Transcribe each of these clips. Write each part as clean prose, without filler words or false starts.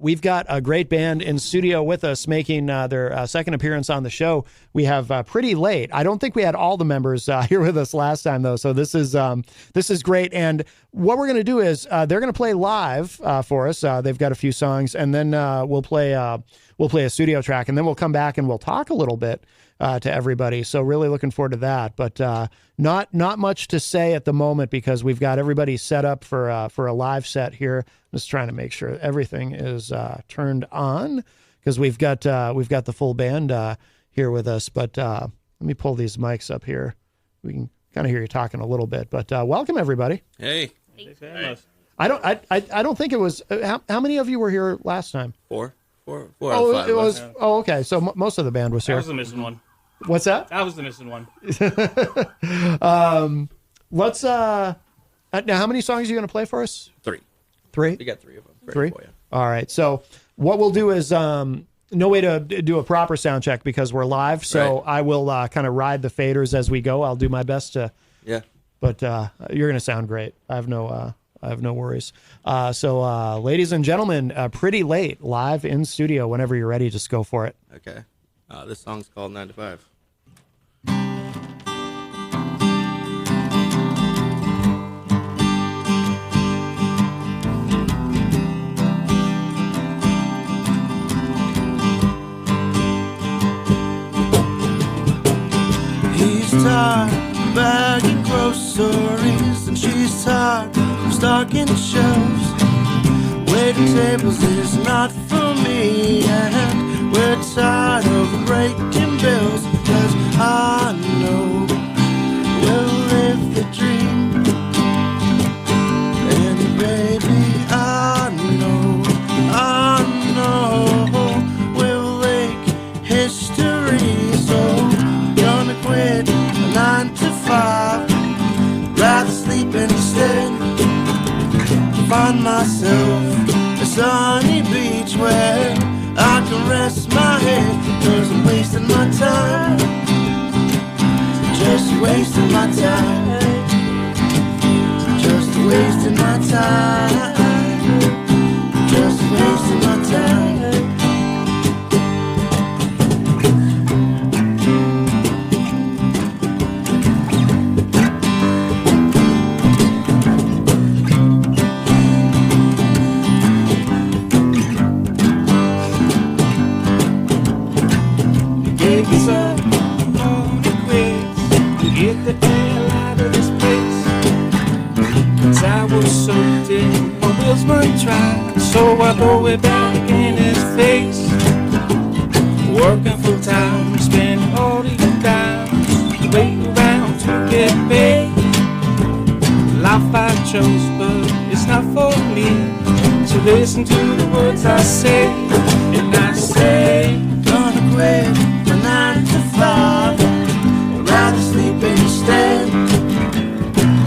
We've got a great band in studio with us making their second appearance on the show. We have Pretty Late. I don't think we had all the members here with us last time, though, so this is great. And what we're going to do is they're going to play live for us. They've got a few songs, and then we'll play a studio track, and then we'll come back and we'll talk a little bit to everybody. So really looking forward to that. But not much to say at the moment because we've got everybody set up for a live set here. Just trying to make sure everything is turned on because we've got the full band here with us. But let me pull these mics up here. We can kind of hear you talking a little bit. But welcome everybody. Hey. I don't think it was. How many of you were here last time? Four. Oh, it was. Oh, okay. So most of the band was here. I was the missing one. What's that? I was the missing one. Let's. Now, how many songs are you going to play for us? Three. We got three of them. Three? All right. So what we'll do is no way to do a proper sound check because we're live. So right. I will kind of ride the faders as we go. I'll do my best to. Yeah. But you're going to sound great. I have no worries. So ladies and gentlemen, Pretty Late live in studio. Whenever you're ready, just go for it. Okay. This song's called 9 to 5. He's tired of bagging groceries and she's tired of stocking shelves. Waiting tables is not for me and we're tired of breaking bills because I know we'll live the dream. And baby, I know we'll make history. So gonna quit a 9 to 5, rather sleep instead. Find myself a sunny beach where I can rest my head, cause I'm wasting my time, just wasting my time, just wasting my time, just wasting my time. Get the hell out of this place. Cause I was so dead, my wheels weren't trying, so I throw it back in his face. Working full time, spending all these dimes, waiting around to get paid. Life I chose, but it's not for me. So listen to the words I say, and I say, gonna quit my 9 to 5. Rather sleep instead.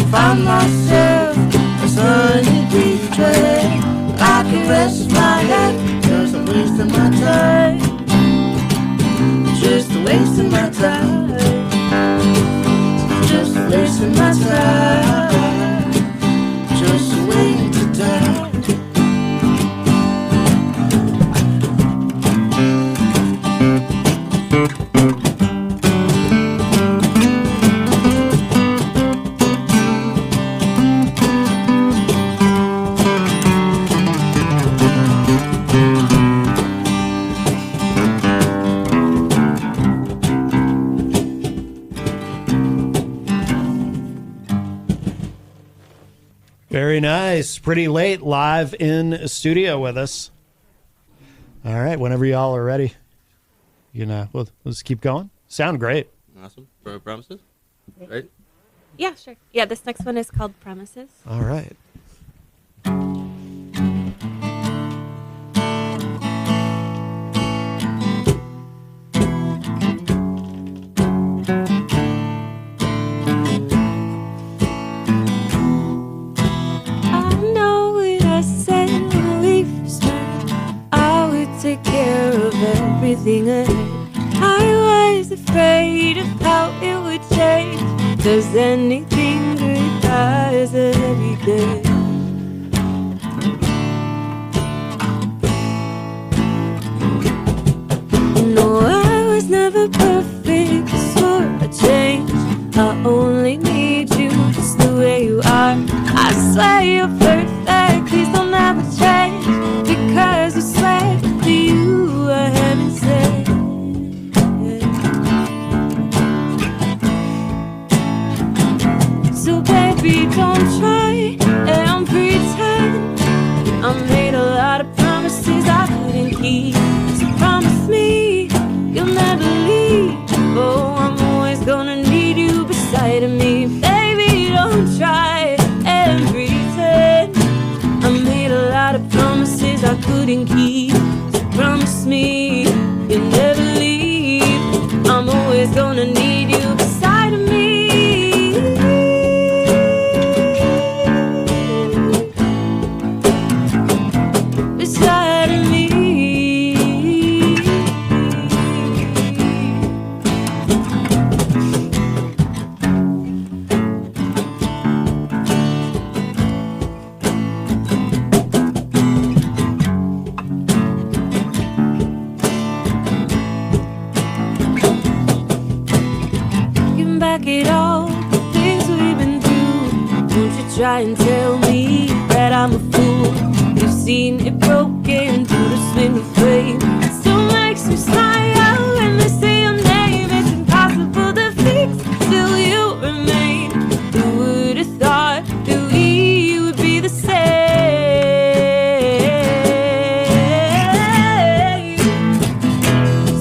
Find myself a sunny beach where I can rest my head, cause I'm wasting my time, just wasting my time, just wasting my time, just waiting to die. Very nice. Pretty Late live in studio with us. All right. Whenever y'all are ready, we'll just keep going. Sound great. Awesome. Promises? Right? Yeah, sure. Yeah, this next one is called Promises. All right. Take care of everything ahead. I was afraid of how it would change. Does anything good rise every day? swear you're perfect, please don't ever change, because I swear to you I haven't said. So baby, don't try and pretend. I made a lot of promises I couldn't keep. So promise me you'll never leave. Oh, I'm always gonna need you beside of me. Baby, don't try and pretend. I made a lot of promises I couldn't keep. So promise me you'll never leave. I'm always gonna need you beside of me. Beside of me. Looking back at all the things we've been through, won't you try and tell me that I'm a fool? You've seen it broken through the spindle frame. It still makes me smile when they say your name. It's impossible to fix, still you remain. Who would have thought that we would be the same?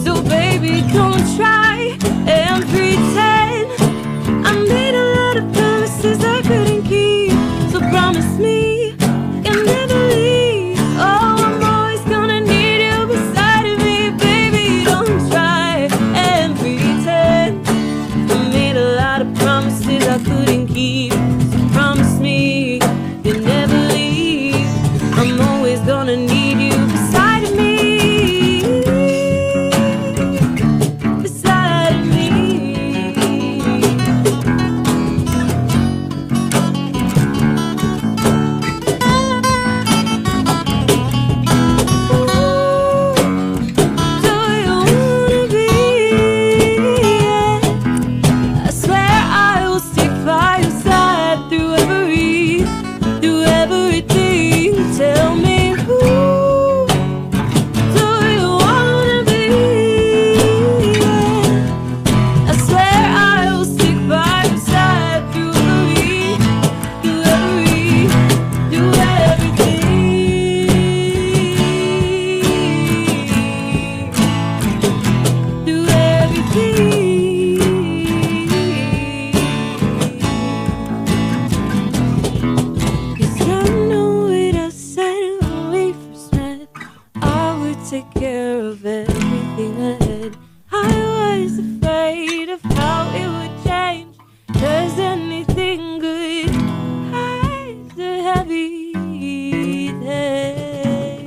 So baby, don't try and pretend. I made a lot of promises I couldn't keep. So promise me you'll never leave. Oh, I'm always gonna need you beside of me. Baby, don't try and pretend. I made a lot of promises I couldn't keep. So promise me you'll never leave. I'm always gonna need you beside of me. Beside of me. Do you wanna be? I swear I will stick by your side through everything. Tell me who do you wanna be? I swear I will stick by your side through everything. Do everything. Cause I know what I said when we first met. I would take care of everything ahead. I was afraid of how it would change. Does anything good has a heavy head?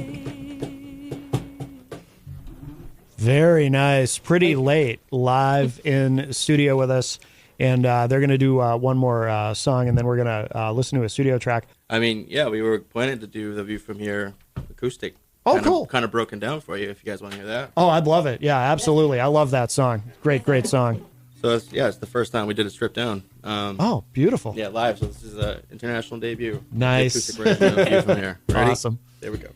Very nice. Pretty late live in studio with us. And they're going to do one more song, and then we're going to listen to a studio track. I mean, yeah, we were planning to do the View from Here acoustic. Oh, cool. Kind of broken down for you if you guys want to hear that. Oh, I'd love it. Yeah, absolutely. I love that song. Great song. So, it's the first time we did it stripped down. Oh, beautiful. Yeah, live. So this is an international debut. Nice. The acoustic version of View from Here. Ready? Awesome. There we go.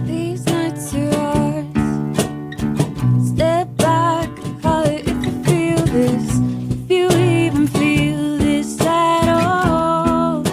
These nights are ours. Step back, call it if you feel this. If you even feel this at all.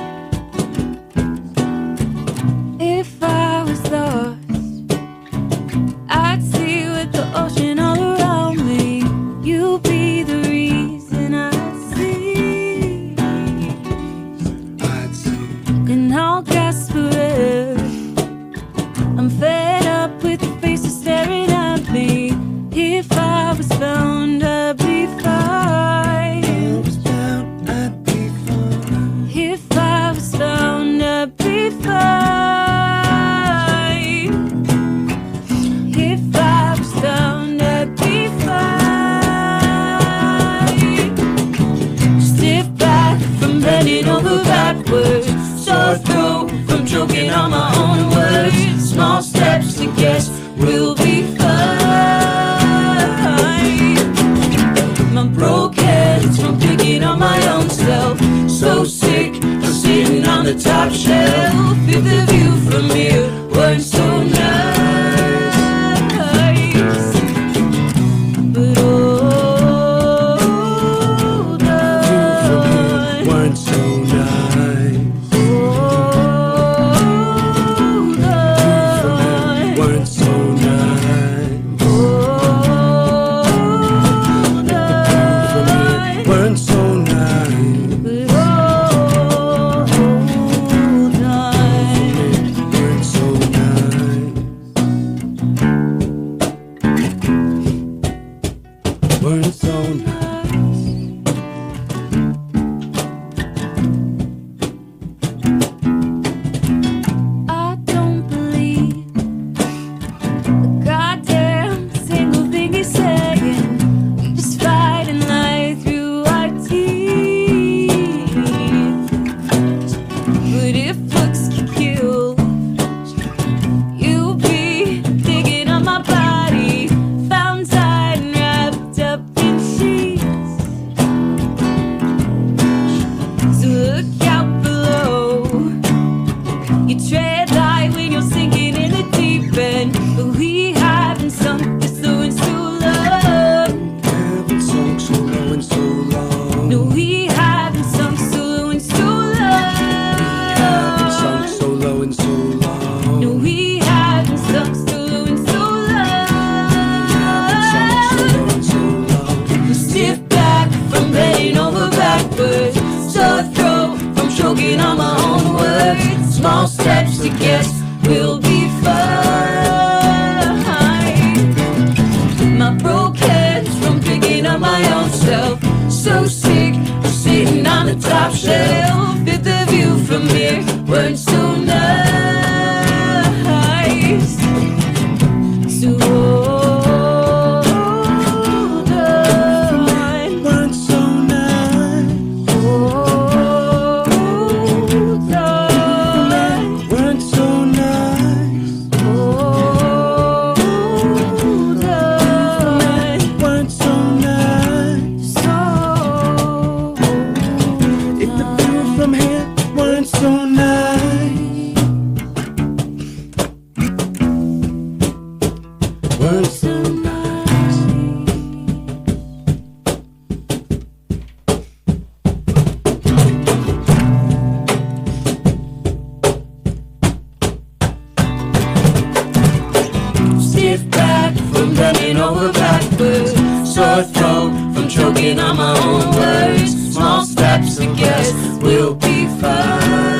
I'm choking on my own words. Small steps, I guess we'll be fine.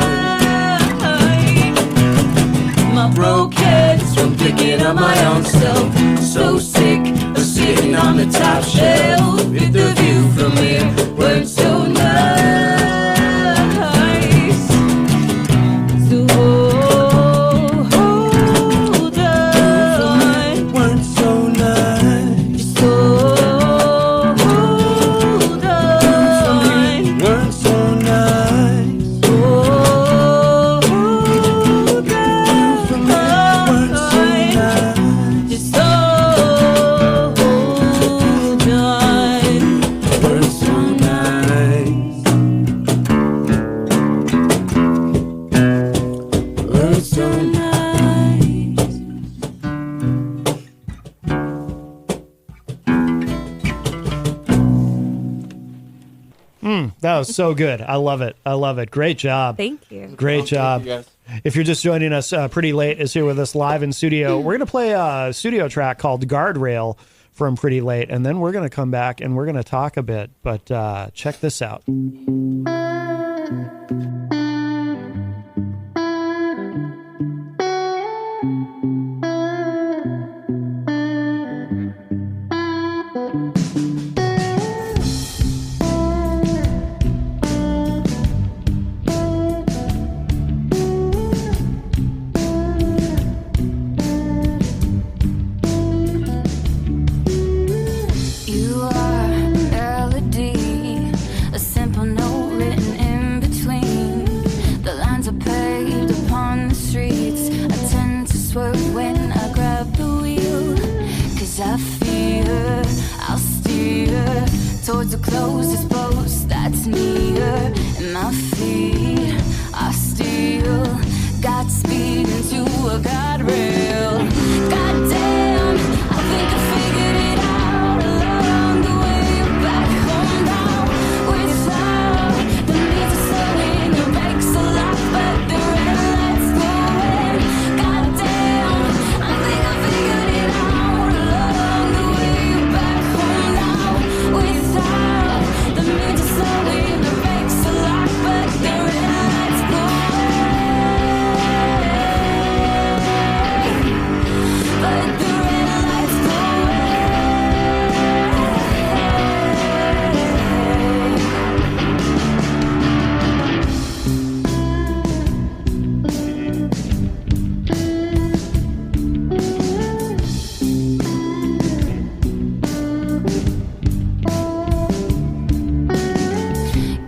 My broke head's from picking up my own self. So sick of sitting on the top shelf. With the view from here weren't so nice. So hold on. Weren't so nice. So hold on. Weren't so nice. So hold Weren't so on. nice. Just hold on. Weren't so nice. Weren't so nice. That was so good. I love it. I love it. Great job. Thank you. Great job. Thank you, guys. If you're just joining us, Pretty Late is here with us live in studio. We're going to play a studio track called Guardrail from Pretty Late, and then we're going to come back and we're going to talk a bit. But check this out. You are a melody, a simple note written in between. The lines are paved upon the streets. I tend to swerve when I grab the wheel. Cause I fear I'll steer towards the closest post that's near. And my feet are still got speed into a guardrail. Goddamn, I think I figured it out along the way back home now. Without the need to slow in, the brakes are locked, but the red lights glowing. Goddamn, I think I figured it out along the way back home now. Without the need to slow in, the brakes are locked, but the red lights glowing. But the red lights glowing.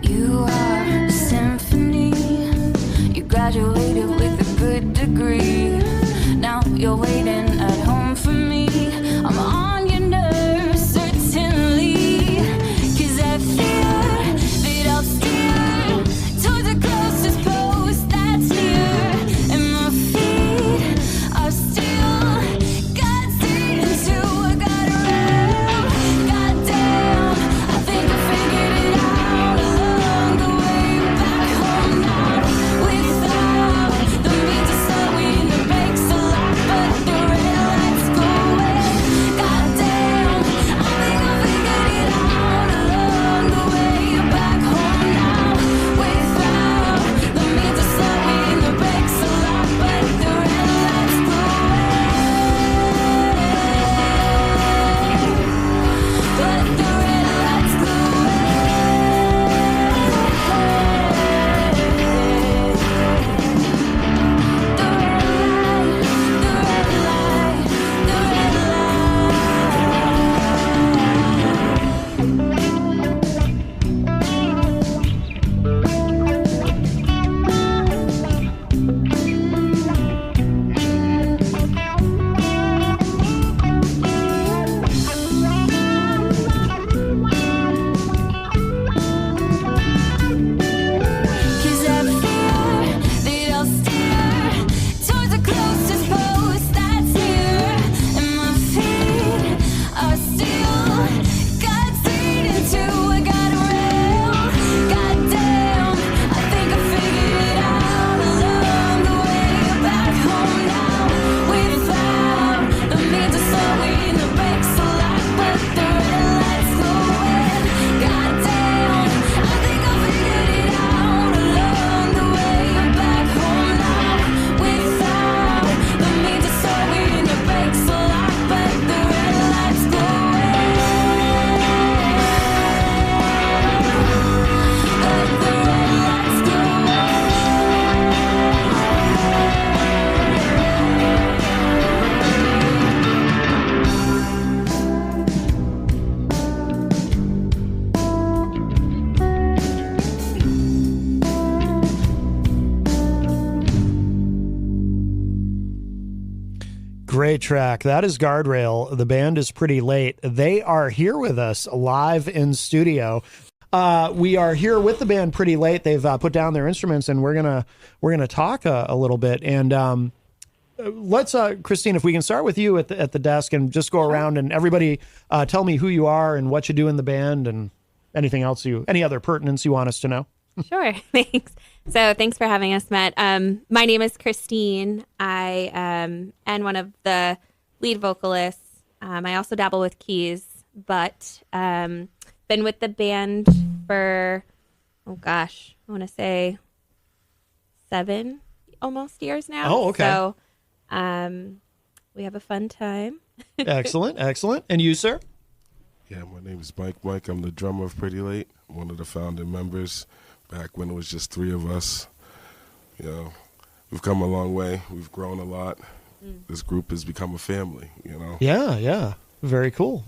You are a symphony. You graduated with a good degree. Now you're waiting at home for me. I'm on your nerves, certainly. Cause I fear that I'll steer towards the closest post that's near. And my feet are still got seat into a guardrail. Goddamn, I think I figured it out along the way back home now. Without the means of slowing, the brakes are locked, but the red Great track. That is Guardrail. The band is Pretty Late. They are here with us live in studio. We are here with the band Pretty Late. They've put down their instruments, and we're gonna talk a little bit. And let's, Christine, if we can start with you at the desk and just go around and everybody tell me who you are and what you do in the band and anything else any other pertinence you want us to know. Sure, thanks. So thanks for having us, Matt. My name is Christine. I am one of the lead vocalists. I also dabble with keys, but been with the band for, I want to say 7 almost years now. Oh, okay. So we have a fun time. Excellent. And you, sir? Yeah, my name is Mike. I'm the drummer of Pretty Late, one of the founding members. Back when it was just 3 of us, we've come a long way. We've grown a lot. This group has become a family, Yeah. Very cool.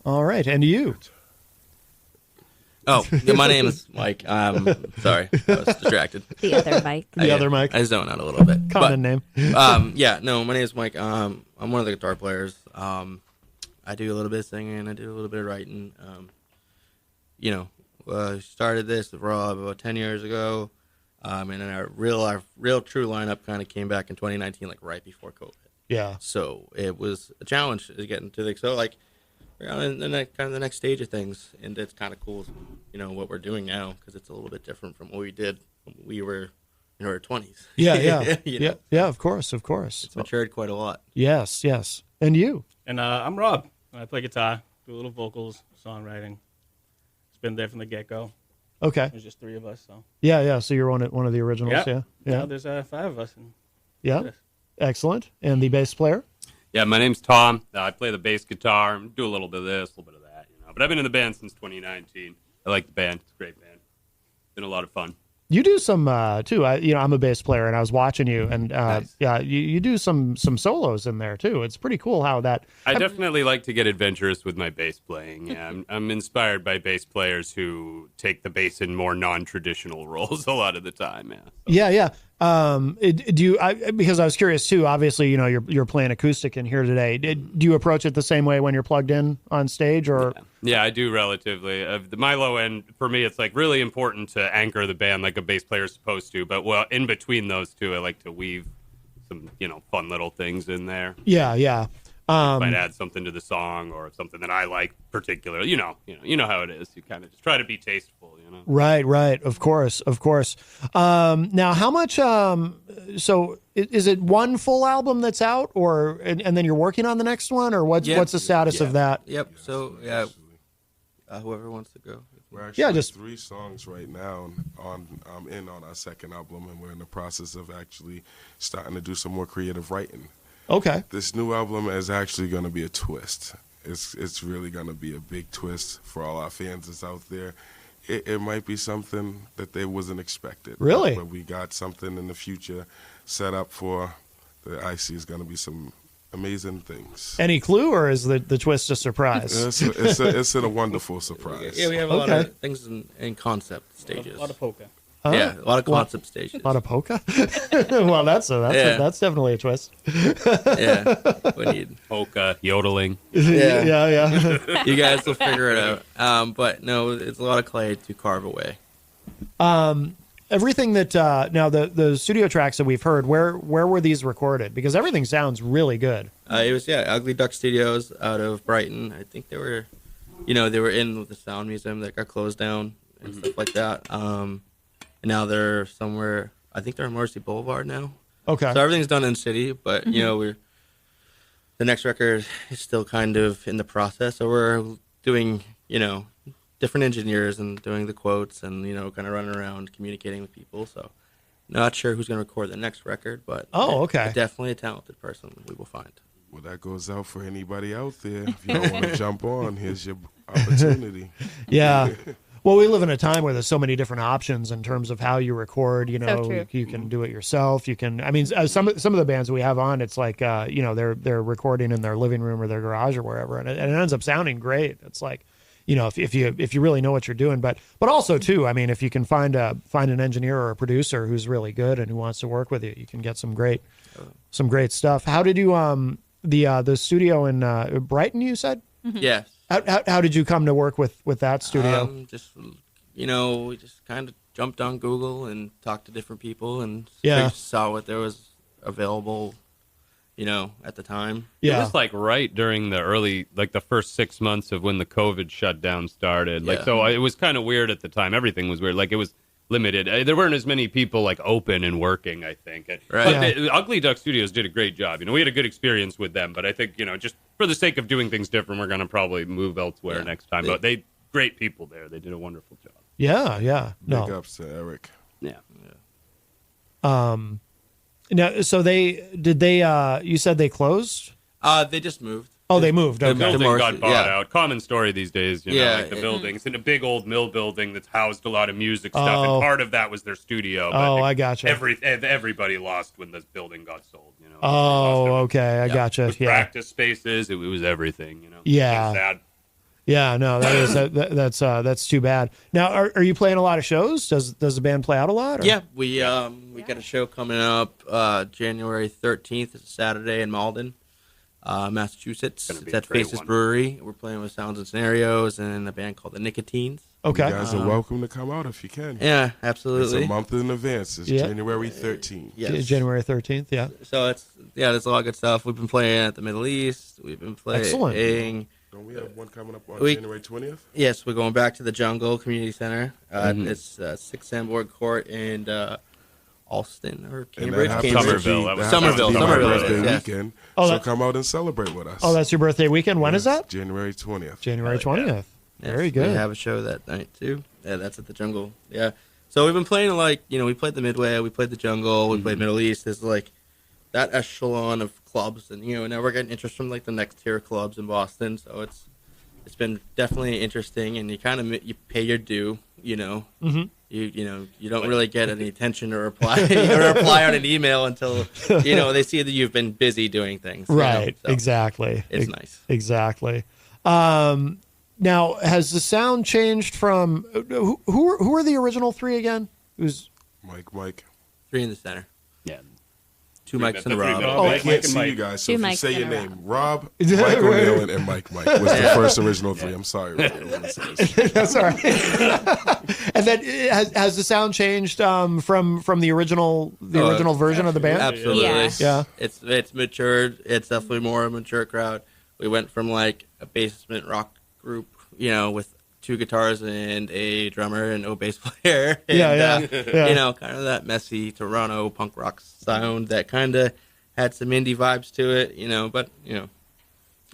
All right. And you? Oh, yeah, my name is Mike. Sorry, I was distracted. The other Mike. The other Mike. I zoned out a little bit. Common name. My name is Mike. I'm one of the guitar players. I do a little bit of singing. I do a little bit of writing. Started this about 10 years ago, and then our real true lineup kind of came back in 2019, like right before COVID. Yeah. So it was a challenge to get into we're on the next stage of things, and it's kind of cool, what we're doing now because it's a little bit different from what we did when we were in our 20s. Yeah. You know? Yeah. Of course. It's matured quite a lot. Yes. And you? And I'm Rob. I play guitar, do a little vocals, songwriting. It's been there from the get-go. Okay. There's just 3 of us, so. Yeah. So you're one of the originals. Yeah. Yeah. Now there's 5 of us. Yeah. Excellent. And the bass player? Yeah, my name's Tom. I play the bass guitar, do a little bit of this, a little bit of that, But I've been in the band since 2019. I like the band. It's a great band. Been a lot of fun. You do some too. I'm a bass player, and I was watching you, and Nice. you do some solos in there too. It's pretty cool how that. I definitely like to get adventurous with my bass playing. Yeah, I'm inspired by bass players who take the bass in more non-traditional roles a lot of the time. Yeah. Yeah. Because I was curious too. Obviously, you're playing acoustic in here today. Do you approach it the same way when you're plugged in on stage, or? Yeah, I do relatively. My low end, for me, it's like really important to anchor the band like a bass player is supposed to. But in between those two, I like to weave some, fun little things in there. Yeah. Might add something to the song or something that I like particularly. You know how it is. You kind of just try to be tasteful. Right. Of course. Now, how much? So, is it one full album that's out, or and then you're working on the next one, or what's the status of that? Yep. So whoever wants to go. We're actually just 3 songs right now on our second album, and we're in the process of actually starting to do some more creative writing. Okay. This new album is actually going to be a twist. It's really going to be a big twist for all our fans that's out there. It might be something that they wasn't expected. Really? But we got something in the future set up for that I see is going to be some amazing things. Any clue, or is the twist a surprise? It's a wonderful surprise. Yeah, we have a lot of things in concept stages. A lot of polka. Yeah, a lot of concept stages. A lot of polka? Well, that's definitely a twist. Yeah, we need Polka, yodeling. Yeah. you guys will figure it out. But no, it's a lot of clay to carve away. Everything that now the studio tracks that we've heard, where were these recorded? Because everything sounds really good. It was Ugly Duck Studios out of Brighton. I think they were in the Sound Museum that got closed down and stuff like that. And now they're somewhere. I think they're on Morrissey Boulevard now. Okay. So everything's done in city, but the next record is still kind of in the process. So we're doing different engineers and doing the quotes and kind of running around communicating with people. So not sure who's going to record the next record, but okay, definitely a talented person we will find. Well, that goes out for anybody out there. If you don't want to jump on, here's your opportunity. Yeah. Well, we live in a time where there's so many different options in terms of how you record. So true. You can do it yourself. You can. I mean, some of the bands that we have on, it's like they're recording in their living room or their garage or wherever, and it ends up sounding great. It's like, if you really know what you're doing, but also too, I mean, if you can find an engineer or a producer who's really good and who wants to work with you, you can get some great stuff. How did you the studio in Brighton, you said? Yes. How did you come to work with that studio? Just we just kind of jumped on Google and talked to different people and saw what there was available, at the time. It was like right during the first 6 months of when the COVID shutdown started. So it was kind of weird at the time. Everything was weird. Like, it was limited. There weren't as many people like open and working, I think. Right. But the Ugly Duck Studios did a great job. We had a good experience with them, but I think, just for the sake of doing things different, we're going to probably move elsewhere next time. But great people there. They did a wonderful job. Yeah. Big ups to Eric. Yeah. Now, so you said they closed? They just moved. Oh, they moved. The Okay. building got bought out. Common story these days, like the it- buildings. In a big old mill building that's housed a lot of music stuff, and part of that was their studio. But I gotcha. Everybody lost when this building got sold. Okay, I gotcha. It was Yeah. practice spaces. It was everything. Yeah. It was sad. Yeah, no, that's too bad. Now, are you playing a lot of shows? Does the band play out a lot? Or? Yeah, we got a show coming up January 13th. It's a Saturday in Malden, Massachusetts. Gonna be It's a at great Faces one. Brewery. We're playing with Sounds and Scenarios and a band called the Nicotines. Okay. You guys are welcome to come out if you can. Yeah, It's absolutely. a month in advance. It's January 13th. Yes. January 13th. Yeah. So there's a lot of good stuff. We've been playing at the Middle East. We've been playing. Excellent. Don't we have one coming up on We- January 20th? Yes, we're going back to the Jungle Community Center. It's 6 Sandboard Court in Alston or Cambridge. happens Cambridge. to be- Somerville, that was that happens to be my Somerville, birthday yes. weekend. Oh, So that- come out and celebrate with us. Oh, that's your birthday weekend. When is that? January 20th. January 20th. Yes, Very good. We have a show that night too. Yeah, that's at the Jungle. Yeah. So we've been playing we played the Midway, we played the Jungle, we played Middle East. There's that echelon of clubs, and now we're getting interest from the next tier clubs in Boston. So it's been definitely interesting, and you pay your due. Mm-hmm. You don't really get any attention or reply on an email until they see that you've been busy doing things. Right. So Exactly. It's nice. Exactly. Now, has the sound changed from who are the original three again? Who's Mike. 3 in the center. Yeah. 2 mics in a the row. three middle. Oh, I Mike can't and see Mike. you guys, so Two if you mics say in your a row. name, Rob, Mike O'Neill, and Mike was the first original three. I'm sorry. that's all right. And then has the sound changed from the original version of the band? Absolutely. Yeah. Yeah. It's matured. It's definitely more a mature crowd. We went from a basement rock group, with 2 guitars and a drummer and no bass player. And, Yeah. kind of that messy Toronto punk rock sound that kind of had some indie vibes to it, but, it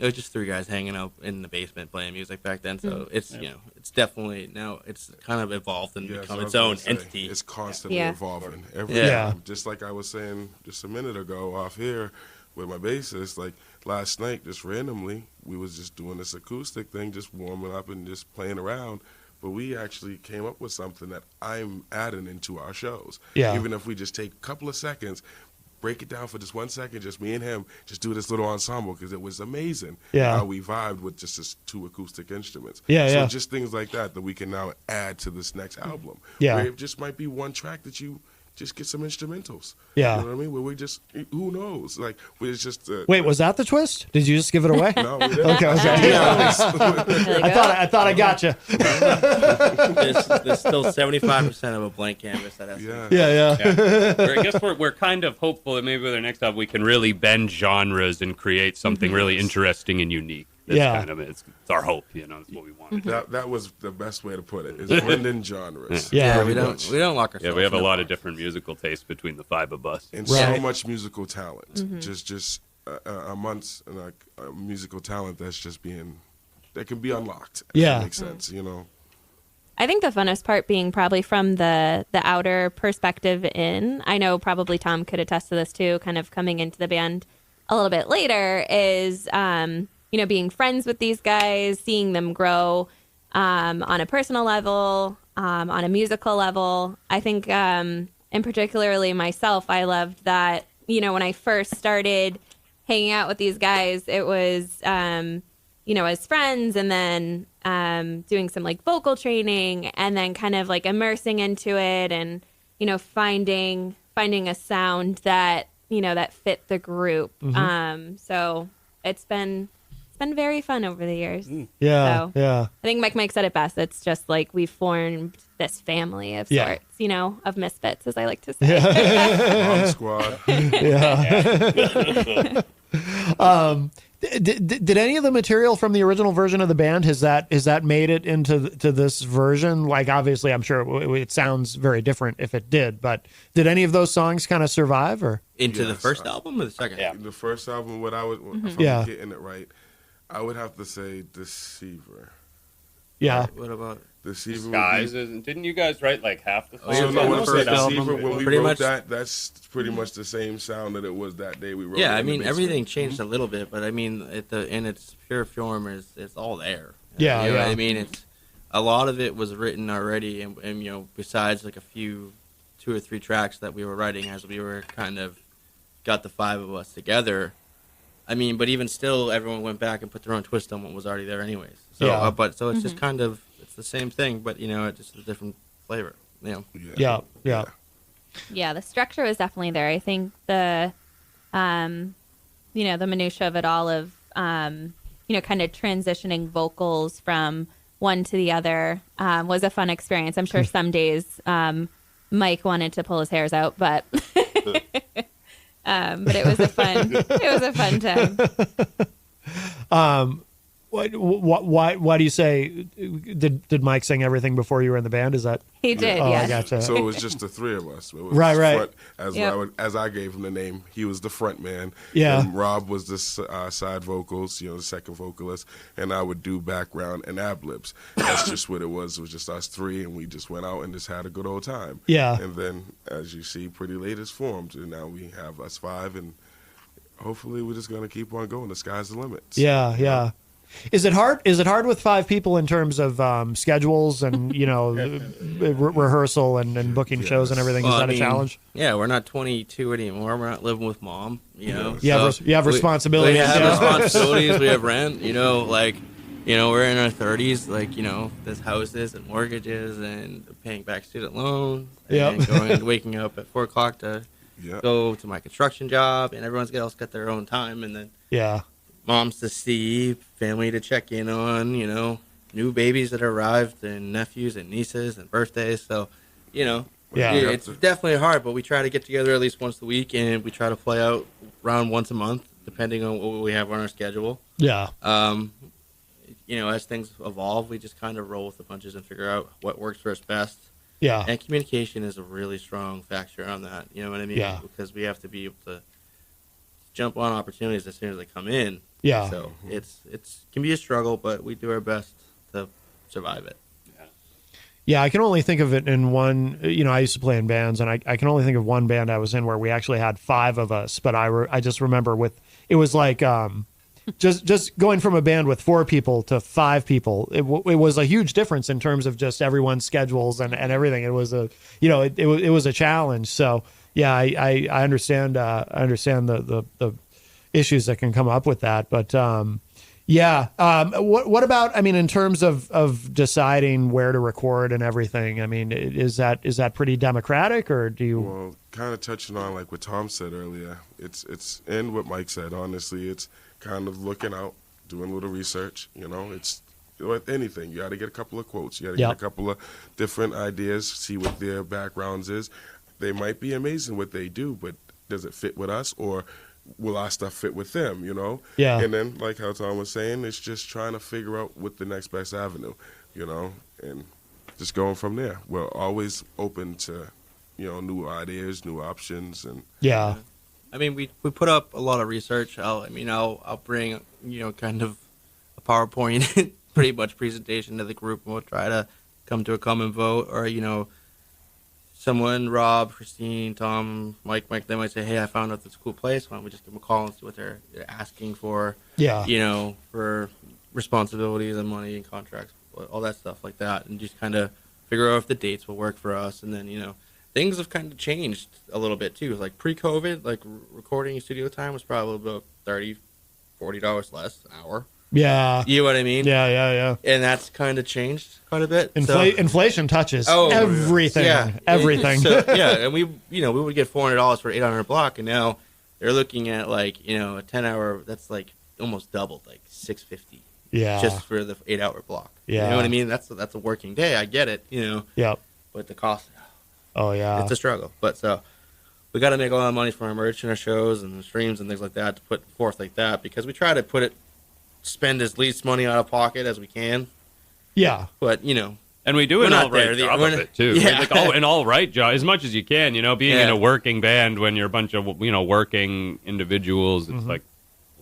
was just 3 guys hanging out in the basement playing music back then. So it's, it's definitely now it's kind of evolved and become its own entity. It's constantly Yeah. evolving every Yeah. time. Just like I was saying just a minute ago off here with my bassist, last night, just randomly, we was just doing this acoustic thing, just warming up and just playing around. But we actually came up with something that I'm adding into our shows. Yeah. Even if we just take a couple of seconds, break it down for just 1 second, just me and him, just do this little ensemble, because it was amazing how we vibed with just this 2 acoustic instruments. Yeah, so yeah. just things like that we can now add to this next album. Yeah. Where it just might be one track that you just get some instrumentals. Yeah. You know what I mean? Where we just, who knows? It's just... Wait, was that the twist? Did you just give it away? No, we didn't. Okay. I thought I got you. There's still 75% of a blank canvas that has to Yeah. Yeah. I guess we're kind of hopeful that maybe with our next album we can really bend genres and create something really interesting and unique. That's Yeah. kind of it's our hope, That's what we want. That was the best way to put it, is blending genres. Yeah. we Very don't much. lock ourselves. Yeah, we have a in lot box. of different musical tastes between the 5 of us. And Right. so much musical talent. Just amongst musical talent that can be unlocked. if Yeah. that makes sense, I think the funnest part being probably from the outer perspective in. I know probably Tom could attest to this too, kind of coming into the band a little bit later, is being friends with these guys, seeing them grow on a personal level, on a musical level. I think, and particularly myself, I loved that, when I first started hanging out with these guys, it was as friends, and then doing some like vocal training, and then kind of like immersing into it, and finding a sound that that fit the group. So it's been very fun over the years. Yeah, yeah. I think Mike said it best. It's just like we formed this family of sorts, of misfits, as I like to say. Bomb squad. Did any of the material from the original version of the band, has that made it into this version? Like, obviously, I'm sure it sounds very different if it did, but did any of those songs kind of survive, or into the first album or the second? Yeah, the first album. What I would, if I'm getting it right, I would have to say Deceiver. Yeah. What about Deceiver? Guys, didn't you guys write like half the songs? So no, when I'm saying Deceiver, when we wrote much, that, that's pretty much the same sound that it was that day we wrote. Yeah, it I mean everything changed a little bit, but I mean in its pure form it's all there. Yeah, you know what I mean, it's a lot of it was written already, and besides like a few 2 or 3 tracks that we were writing as we were kind of got the 5 of us together. I mean, but even still, everyone went back and put their own twist on what was already there, anyways. So, so it's just kind of the same thing, but it's just a different flavor. Yeah. The structure was definitely there. I think the, the minutia of it all, of kind of transitioning vocals from one to the other, was a fun experience. I'm sure some days Mike wanted to pull his hairs out, but. But it was a fun time. Why do you say, did Mike sing everything before you were in the band? Is that he did? Oh, yes. I gotcha. So it was just the 3 of us. It was Right. Front, as I gave him the name, he was the front man. Yeah. And Rob was the side vocals, the second vocalist, and I would do background and ad libs. That's just what it was. It was just us 3, and we just went out and just had a good old time. Yeah. And then, as you see, Pretty Late is formed, and now we have us 5, and hopefully we're just going to keep on going. The sky's the limit. Yeah. Is it hard? Is it hard with 5 people in terms of schedules and rehearsal and booking shows and everything? Is that a challenge? Yeah, we're not 22 anymore. We're not living with mom. You have responsibilities. We have responsibilities. We have rent. We're in our 30s. There's houses and mortgages and paying back student loans. And waking up at 4 o'clock to go to my construction job, and everyone's else got their own time, and then moms to see, family to check in on, new babies that arrived, and nephews and nieces and birthdays. So, it's definitely hard, but we try to get together at least once a week, and we try to play out around once a month, depending on what we have on our schedule. Yeah. As things evolve, we just kind of roll with the punches and figure out what works for us best. Yeah. And communication is a really strong factor on that. You know what I mean? Yeah. Because we have to be able to jump on opportunities as soon as they come in. Yeah. So it's can be a struggle, but we do our best to survive it. Yeah, I can only think of it in one. I used to play in bands, and I can only think of one band I was in where we actually had 5 of us. But I just remember it was like just going from a band with 4 people to 5 people. It was a huge difference in terms of just everyone's schedules and everything. It was it was a challenge. So yeah, I understand. I understand the issues that can come up with that, but what about, in terms of deciding where to record and everything? Is that pretty democratic, or do you? Well, kind of touching on like what Tom said earlier, it's and what Mike said. Honestly, it's kind of looking out, doing a little research. It's with anything, you got to get a couple of quotes, you got to get a couple of different ideas, see what their backgrounds is. They might be amazing what they do, but does it fit with us, or will our stuff fit with them, Yeah. And then, like how Tom was saying, it's just trying to figure out what the next best avenue, and just going from there. We're always open to, new ideas, new options, and Yeah. We put up a lot of research. I'll bring, kind of a PowerPoint pretty much presentation to the group, and we'll try to come to a common vote, or, someone, Rob, Christine, Tom, Mike, they might say, hey, I found out this cool place. Why don't we just give them a call and see what they're asking for, for responsibilities and money and contracts, all that stuff like that, and just kind of figure out if the dates will work for us. And then, things have kind of changed a little bit, too. Like pre-COVID, recording studio time was probably about $30, $40 less an hour. Yeah. You know what I mean? Yeah. And that's kind of changed quite a bit. Inflation touches everything. Yeah. Everything. And we would get $400 for 800 block, and now they're looking at like, a 10-hour. That's like almost doubled, like $650. Yeah. Just for the 8-hour block. Yeah. You know what I mean? That's a working day. I get it. Yep. But the cost. Oh yeah. It's a struggle. But so we got to make a lot of money from our merch and our shows and the streams and things like that to put forth like that, because we try to spend as least money out of pocket as we can. Yeah. But, and we do an all right job of it, too. Yeah. Like an all right job, as much as you can, being in a working band when you're a bunch of, working individuals, it's like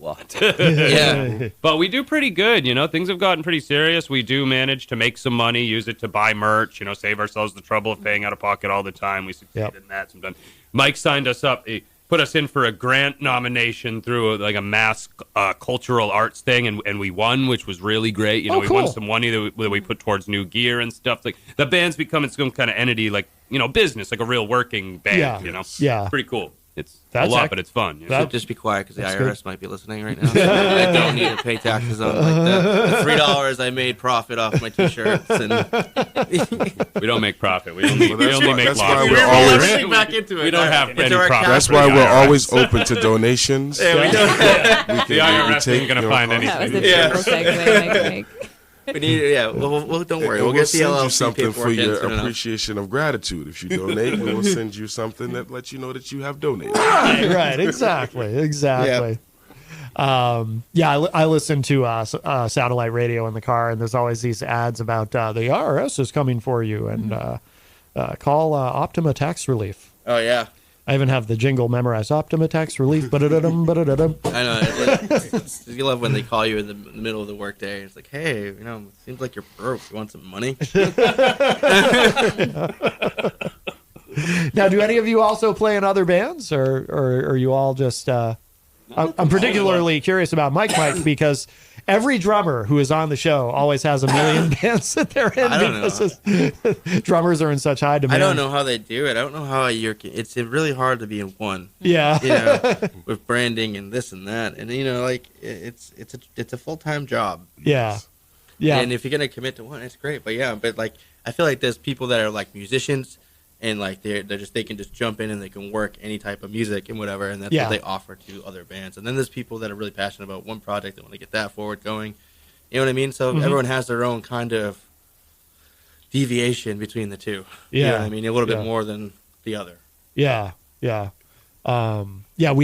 a lot. Yeah. But we do pretty good, Things have gotten pretty serious. We do manage to make some money, use it to buy merch, save ourselves the trouble of paying out of pocket all the time. We succeed in that sometimes. Mike signed us up. He put us in for a grant nomination through a mass cultural arts thing, and we won, which was really great. We won some money that we put towards new gear and stuff. Like the band's becoming some kind of entity, like business, like a real working band. Yeah. Pretty cool. It's That's a lot, but it's fun. Just be quiet because the IRS might be listening right now. I don't need to pay taxes on the $3 I made profit off my T-shirts. And we don't make profit. We only make that's loss. why we're always back into it. We don't have any profit. That's why we're always open to donations. Yeah, we don't. The IRS ain't going to find anything. That was a triple segue, Mike. We need, well, don't worry. We'll We'll get the send you LLC something for paperwork in your soon enough. appreciation of gratitude. If you donate, we will send you something that lets you know that you have donated. Right. Exactly. I listen to satellite radio in the car, and there's always these ads about the IRS is coming for you, and call Optima Tax Relief. Oh, yeah. I even have the jingle memorized. Optima Tax Relief. Ba-da-da-dum, ba-da-da-dum. I know. You love when they call you in the middle of the workday. It's like, hey, it seems like you're broke. You want some money? Now, do any of you also play in other bands, or are you all just... I'm particularly curious about Mike because every drummer who is on the show always has a million bands that they're in. I don't know. Drummers are in such high demand. I don't know how they do it. I don't know how it's really hard to be in one. Yeah. With branding and this and that, and it's a full-time job. Yeah. Yeah. And if you're gonna commit to one, it's great. But I feel like there's people that are like musicians. And like they can just jump in and they can work any type of music and whatever, and that's what they offer to other bands. And then there's people that are really passionate about one project that want to get that forward going. You know what I mean? So everyone has their own kind of deviation between the two. Yeah, you know what I mean, a little bit more than the other. Yeah. We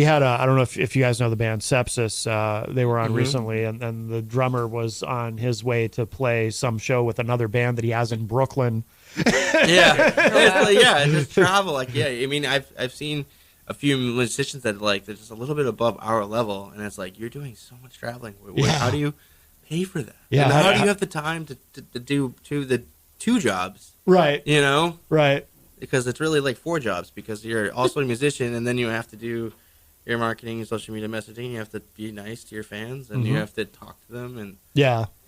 had I don't know if you guys know the band Sepsis. They were on recently, and the drummer was on his way to play some show with another band that he has in Brooklyn. Just travel. I mean, I've seen a few musicians that they're just a little bit above our level, and it's like, you're doing so much traveling. How do you pay for that? Yeah, and how do you have the time to do two jobs? Right. Right. Because it's really like 4 jobs, because you're also a musician, and then you have to do your marketing and social media messaging. You have to be nice to your fans, and you have to talk to them and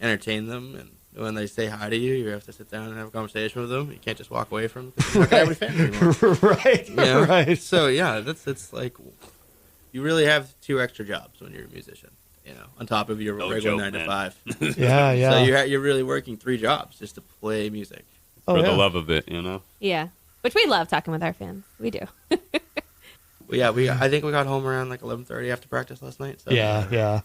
entertain them, and when they say hi to you, you have to sit down and have a conversation with them. You can't just walk away from them because you're not going to have any fans anymore. Right. Right. So, it's like you really have 2 extra jobs when you're a musician, on top of your regular 9 to 5. Yeah. So you're really working 3 jobs just to play music. For the love of it, Yeah. Which we love talking with our fans. We do. I think we got home around like 11:30 after practice last night. So. Yeah.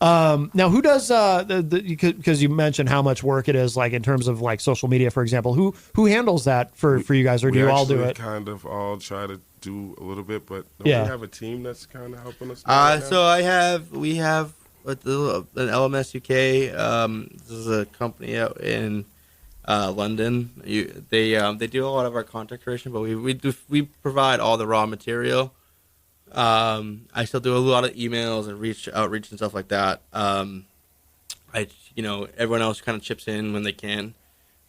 Now, who does because you mentioned how much work it is, like in terms of like social media, for example. Who handles that for you guys, or do you all do it? Kind of all try to do a little bit, but don't we have a team that's kind of helping us? So we have an LMS UK. This is a company out in London. They do a lot of our content creation, but we provide all the raw material. I still do a lot of emails and outreach and stuff like that. Everyone else kind of chips in when they can.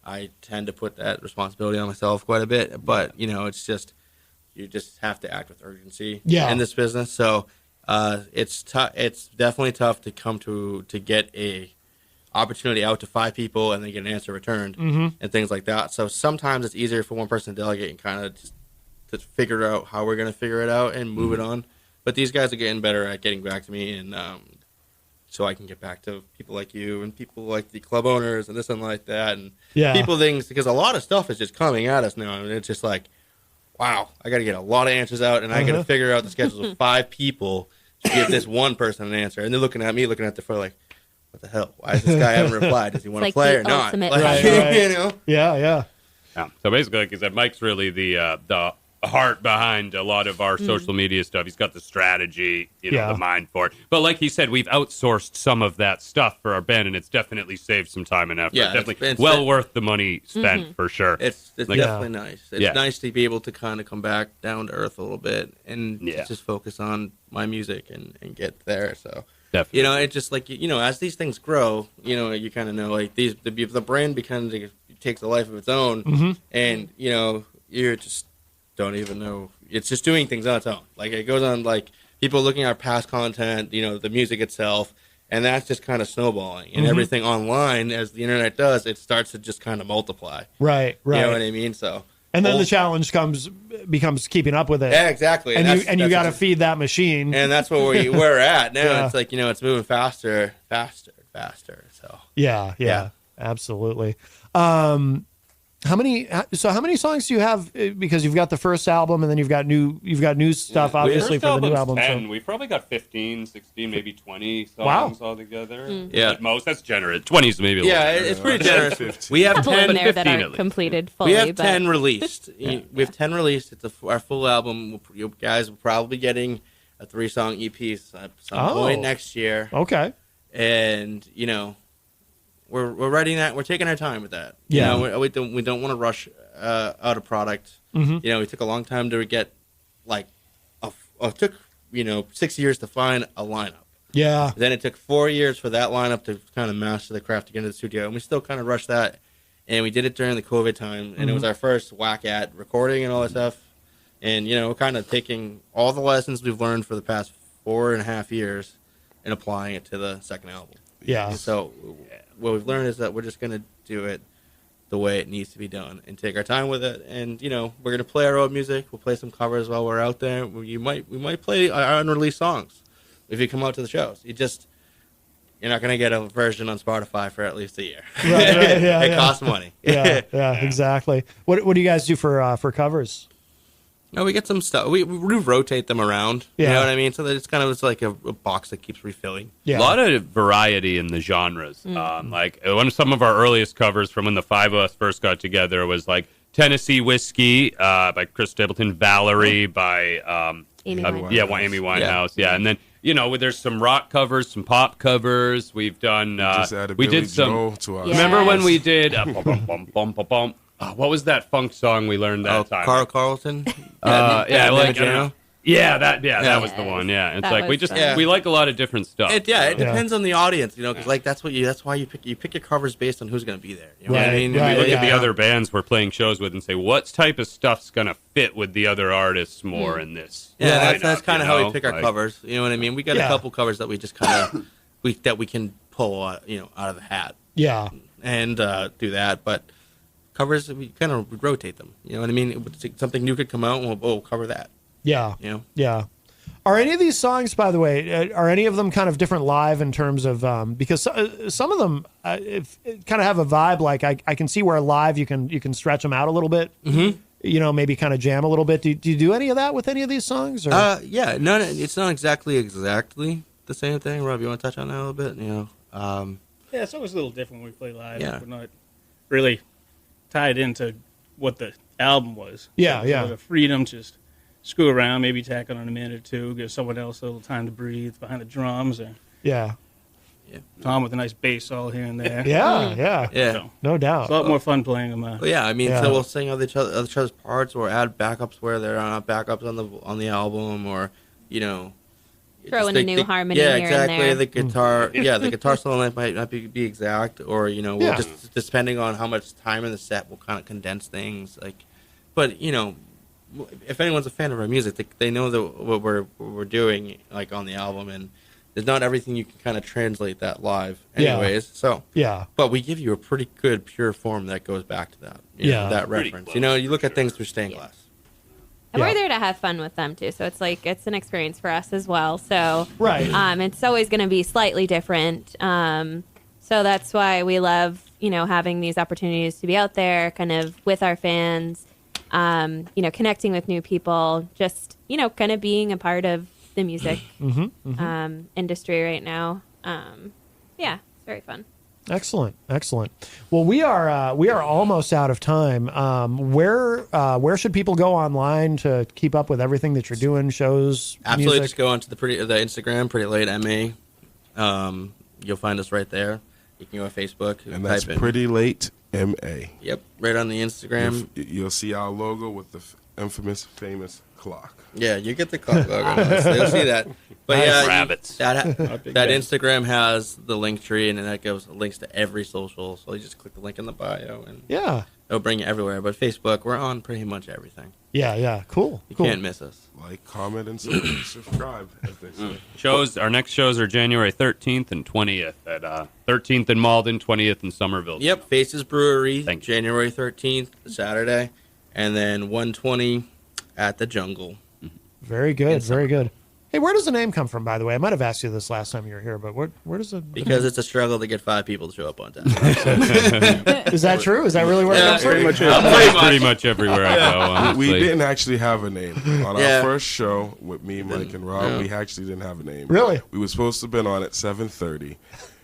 I tend to put that responsibility on myself quite a bit, but it's just, you just have to act with urgency in this business. So, it's tough. It's definitely tough to come to get a opportunity out to 5 people and then get an answer returned and things like that. So sometimes it's easier for one person to delegate and kind of just to figure out how we're going to figure it out and move it on. But these guys are getting better at getting back to me and so I can get back to people like you and people like the club owners and this and like that, and Yeah. people things, because a lot of stuff is just coming at us now, and it's just like, wow, I got to get a lot of answers out, and I got to figure out the schedules of 5 people to give this one person an answer, and they're looking at me, looking at the phone like, what the hell? Why is this guy haven't replied? Does he want to like play the or not? ultimate Like, Right. you know? Yeah, yeah. Yeah. So basically, like I said, Mike's really the heart behind a lot of our social media stuff. He's got the strategy, Yeah. the mind for it. But like he said, we've outsourced some of that stuff for our band, and it's definitely saved some time and effort. Yeah, Definitely it's well worth the money spent for sure. It's Like- definitely nice. It's Yeah. nice to be able to kind of come back down to earth a little bit and Yeah. just focus on my music and get there. So, Definitely. it's just like, as these things grow, you kind of know, like, the brand becomes, takes a life of its own, and, you're just don't even know. It's just doing things on its own. Like, it goes on, like, people looking at past content, the music itself, and that's just kind of snowballing. And everything online, as the internet does, it starts to just kind of multiply. Right, right. You know what I mean? So, And then the challenge becomes keeping up with it. yeah, exactly. And you that's got to feed that machine. and that's where we're at now. Yeah. It's like, it's moving faster. So, Yeah, Yeah. absolutely. How many songs do you have? Because you've got the first album, and then you've got new stuff, obviously, First for the new album's album. 10. So. We've probably got 15, 16, maybe 20 songs Wow. altogether. Yeah. At most, that's generous. 20 is maybe a little yeah, generous. it's pretty generous. We have couple in 10. there that 15 at aren't least. completed fully. We have but 10 released. We have 10 released. It's our full album. You guys will probably be getting a 3-song EP at some point next year. Okay. And, we're writing that. We're taking our time with that. Yeah. We don't want to rush out a product. We took a long time to get, like, it took 6 years to find a lineup. Yeah. Then it took 4 years for that lineup to kind of master the craft to get into the studio, and we still kind of rushed that. And we did it during the COVID time, and it was our first whack at recording and all that stuff. And we're kind of taking all the lessons we've learned for the past 4.5 years and applying it to the second album. Yeah. And so what we've learned is that we're just going to do it the way it needs to be done and take our time with it. And, we're going to play our own music. We'll play some covers while we're out there. We might play our unreleased songs if you come out to the shows. You're not going to get a version on Spotify for at least a year. Right, yeah, It costs money. yeah, exactly. What do you guys do for covers? No, we get some stuff. We rotate them around. You Yeah. know what I mean? So that it's like a box that keeps refilling. Yeah. A lot of variety in the genres. Like one of some of our earliest covers from when the 5 of us first got together was like Tennessee Whiskey by Chris Stapleton, Valerie by Amy Winehouse. Amy Winehouse. Yeah, and then there's some rock covers, some pop covers. We've done. Just added we Billy did some. Joel to our Yeah. Remember when we did? Bum, bum, bum, bum, bum. What was that funk song we learned that time? Carl Carlton. That was the Yes. one. Yeah, it's That like we was just fun. we like a lot of different stuff. It depends on the audience, because like that's why you pick your covers based on who's going to be there. You know what I Right, mean? right, We look at the yeah. other bands we're playing shows with and say, what type of stuff's gonna fit with the other artists more in this? Yeah, that's lineup, kind of you how know? we pick our Like, covers. You know what I mean? We got Yeah. a couple covers that we just kind of that we can pull out of the hat Yeah. and do that. But covers, we kind of rotate them. You know what I mean? Something new could come out, and we'll cover that. Yeah. You know? Yeah. Are any of these songs, by the way, are any of them kind of different live in terms of because some of them kind of have a vibe like I can see where live you can stretch them out a little bit. Mm-hmm. Maybe kind of jam a little bit. Do you do any of that with any of these songs? Or? Yeah, no, it's not exactly the same thing. Rob, you want to touch on that a little bit? Yeah, it's always a little different when we play live. Yeah. We're not really tied into what the album was. Yeah, So yeah. The freedom to just screw around, maybe tack on a minute or two, give someone else a little time to breathe behind the drums, or Yeah. Tom with a nice bass solo here and there. Yeah. Yeah. Yeah. So, No doubt. it's a lot more fun playing them. Well, yeah, I mean, Yeah. so we'll sing other each other's parts, or add backups where there are not backups on the album, or Throw in a new harmony Yeah, here and exactly. there. The guitar, the guitar solo might not be exact, or we'll Yeah. just depending on how much time in the set, we'll kind of condense things. But if anyone's a fan of our music, they know that what we're doing like on the album, and there's not everything you can kind of translate that live, Yeah. anyways. So. Yeah. But we give you a pretty good pure form that goes back to that. Yeah. That Pretty reference. close. You look at things through stained glass. And we're there to have fun with them too, so it's like it's an experience for us as well. So it's always going to be slightly different. So that's why we love, having these opportunities to be out there, kind of with our fans, connecting with new people, just kind of being a part of the music industry right now. It's very fun. Excellent. Well, we are almost out of time. Where should people go online to keep up with everything that you're doing? Shows, absolutely. music? Just go onto the Instagram, Pretty Late MA. You'll find us right there. You can go to Facebook and that's type in Pretty Late MA. Yep, right on the Instagram. You'll see our logo with the infamous, famous clock. Yeah, you get the clock logo. You'll see that. But rabbits. That Instagram has the link tree, and then that gives links to every social. So you just click the link in the bio, and it'll bring you everywhere. But Facebook, we're on pretty much everything. Yeah, cool. You can't miss us. Like, comment, and subscribe. As they say. Our next shows are January 13th and 20th at 13th in Malden, 20th in Somerville. Yep, Faces Brewery, January 13th, Saturday, and then 120 at the Jungle. Very good, very good. Hey, where does the name come from, by the way? I might have asked you this last time you were here, but where does it... Because it's a struggle to get 5 people to show up on time. Is that true? Is that really where it comes from? Pretty much everywhere I go, honestly. We didn't actually have a name. On our first show with me, Mike, and Rob, we actually didn't have a name. Really? We were supposed to have been on at 7:30.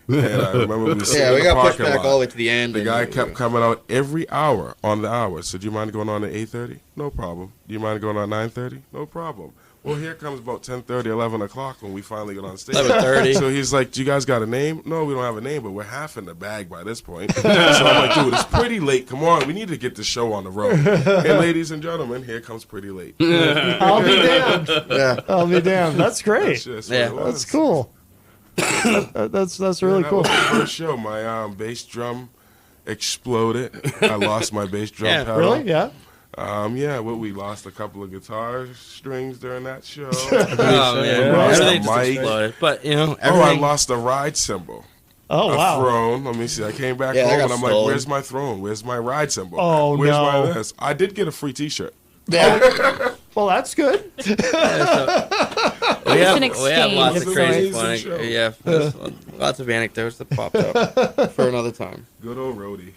And I remember we were sitting in we the got pushed parking back lot. all the way to the end. The guy kept coming out every hour on the hour. So, do you mind going on at 8:30? No problem. Do you mind going on 9:30? No problem. Well, here comes about 10:30, 11 o'clock when we finally get on stage. 11:30. So he's like, do you guys got a name? No, we don't have a name, but we're half in the bag by this point. So I'm like, dude, it's pretty late. Come on, we need to get the show on the road. And ladies and gentlemen, here comes Pretty Late. I'll be damned. I'll be damned. That's great. That's cool. That's really cool. That was the first show. My bass drum exploded. I lost my bass drum pedal. Really? Yeah. We lost a couple of guitar strings during that show. Everything just exploded. But, I lost a ride cymbal. Oh, wow. A throne. Let me see. I came back home and I'm like, where's my throne? Where's my ride cymbal? Oh, where's no. my this? I did get a free t-shirt. Well, that's good. We have lots of crazy fun. Lots of anecdotes that popped up for another time. Good old roadie.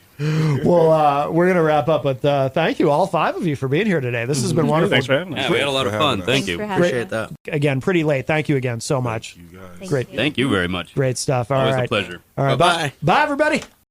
Well, we're going to wrap up, but thank you, all 5 of you, for being here today. This has been wonderful. Thanks for having us. Yeah, we had a lot of fun. Thank you. Appreciate that. Again, Pretty Late. Thank you again so much. You guys. Great. Thank you very much. Great stuff. All Always right. a pleasure. All right. Bye-bye. Bye, everybody.